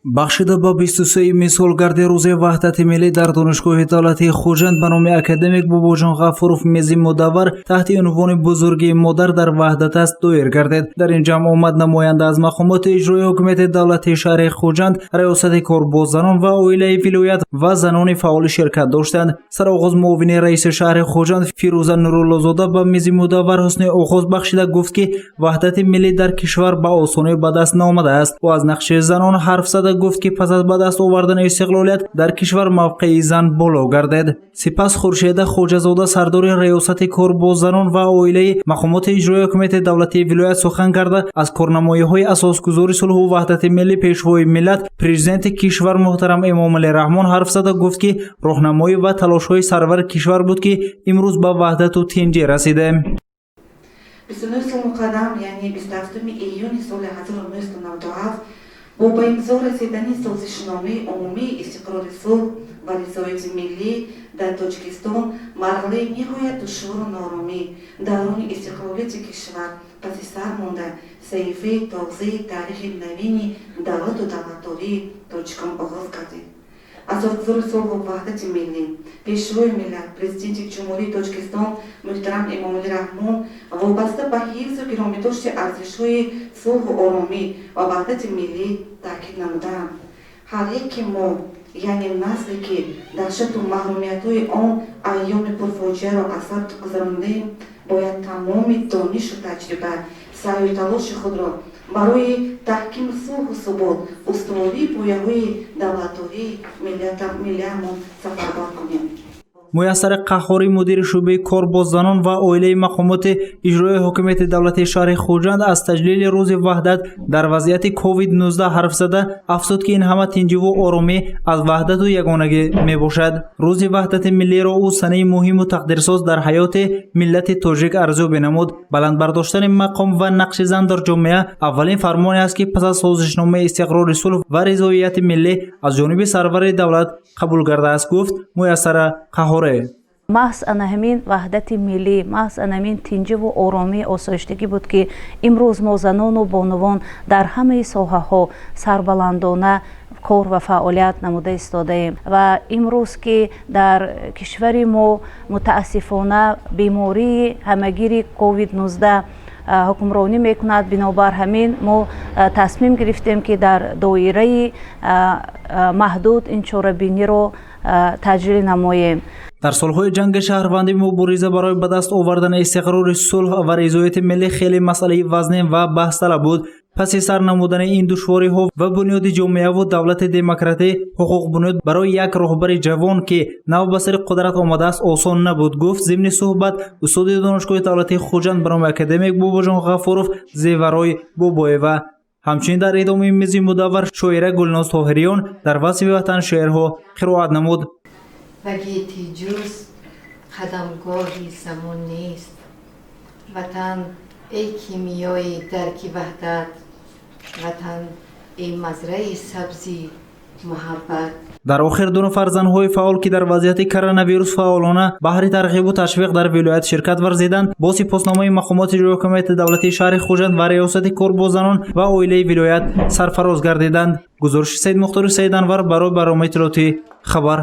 бахшида ба 23 мисолгарди рӯзи ваҳдати миллӣ дар донишгоҳи давлатии Хуҷанд ба номи академик Бобоҷон Ғафуров мези мудаввар таҳти унвони бузургии модар дар ваҳдат аст доир гардид. Дар ин ҷамъ омад намоянда аз мақомоти иҷроии ҳукумати давлатии шаҳри Хуҷанд, раёсати корбозанон ва оилаи вилоят ва занони фаъоли ширкат доштанд. Сароғоз муовини раиси шаҳри Хуҷанд Фирӯза Нуруллозода ба мези мудаввар ҳусни оғоз бахшида гуфт ки ваҳдати миллӣ дар кишвар ба осонӣ ба даст наомадааст. ӯ аз нақши занон ҳарф зада гуфт ки пас аз ба даст овардани истиқлолият дар кишвар мавқеи зан боло гардед. Сипас Хуршеда Хоҷазода сардори раёсати корбозанон ва оилаи мақомоти иҷроии ҳукумати давлатии вилоят сухан карда аз корнамоиҳои асосгузори сулҳу ваҳдати миллӣ пешвои миллат президенти кишвар муҳтарам Эмомалӣ Раҳмон ҳарф зада гуфт ки роҳнамоӣ ва талошҳои сарвари кишвар буд ки имрӯз ба ваҳдату тинҷӣ расидем. 29 муқаддам, яъне 27 июни соли 1997 бо ба имзо расидани созишномаи умумии истиқрори сулҳ ва ризояти миллӣ дар Тоҷикистон марҳилаи ниҳоят душвору норомӣ даврони истиқлолияти кишвар паси сар монда саҳифаи тозаи таърихи навини давлату давлатдории Тоҷикон оғоз гардид. Асосгузори сулҳу ваҳдати миллӣ, пешвои миллат, президенти ҷумҳурии Тоҷикистон муҳтарам Эмомалӣ Раҳмон вобаста ба ҳифзу гиромидошти арзишҳои сулҳу оромӣ ва ваҳдати миллӣ таъкид намуданд. Ҳар яки мо, яъне насле ки даҳшату маҳрумиятҳои он айёми пурфоҷиаро аз сар гузаронидаем, бояд тамоми донишу таҷриба, саъю талоши худро барои таҳкими сулҳу субот устувории пояҳои давлатдории миллиамон сафарбар кунем. муяссари қаҳҳори мудири шӯъбаи корбозанон ва оилаи мақомоти иҷроии ҳукумати давлатии шаҳри Хуҷанд аз таҷлили рӯзи ваҳдат дар вазъияти COVID-19 ҳарф зада афзуд ки ин ҳама тинҷиву оромӣ аз ваҳдату ягонагӣ мебошад. рӯзи ваҳдати миллиро ӯ санаи муҳиму тақдирсоз дар ҳаёти миллати тоҷик арзёбӣ намуд. Баландбардоштани мақом ва нақши зан дар ҷомеа аввалин фармоне аст ки пас аз созишномаи истиқрори сулҳ ва ризояти миллӣ аз ҷониби сарвари давлат қабул гардааст, гуфт муяссара қаҳҳор. маҳз ана ҳамин ваҳдати миллӣ, маҳз ана ҳамин тинҷиву оромии осоиштагӣ буд ки имрӯз мо занону бонувон дар ҳамаи соҳаҳо сарбаландона кор ва фаъолият намуда истодаем ва имрӯз ки дар кишвари мо мутаассифона бемории ҳамагири COVID-19 ҳукмронӣ мекунад, бинобар ҳамин мо тасмим гирифтем ки дар доираи маҳдуд ин чорабиниро таҷрӣ намоем. дар солҳои ҷанги шаҳрвандӣ мубориза барои ба даст овардани истиқрори сулҳ ва ризояти миллӣ хеле масъалаи вазнин ва баҳсталаб буд. паси сар намудани ин душвориҳо ва бунёди ҷомеаву давлати демократӣ ҳуқуқбунёд барои як роҳбари ҷавон ки нав ба сари қудрат омадааст осон набуд, гуфт зимни суҳбат устоди донишгоҳи давлатии Хуҷанд ба номи академик Бобоҷон Ғафуров Зеварои Бобоева. ҳамчунин дар идомаи мези мудаввар шоира Гулноз Тоҳириён дар васфи ватан шеърҳо қироат намуд. Вагити ҷуз қадамгоҳи замон нест. Ватан эй кимиёи дарки ваҳдат, ватан эй мазраи сабзи муҳаббат. дар охир ду нафар занҳои фаъол ки дар вазъияти коронавирус фаъолона баҳри тарғибу ташвиқ дар вилоят ширкат варзиданд, бо сипосномаи мақомоти иҷроии ҳукумати давлатии шаҳри Хуҷанд ва раёсати корбозанон ва оилаи вилоят сарфароз гардиданд. гузориши Саид Мухтори Саид Анвар барои барномаи иттилоотӣ Хабар.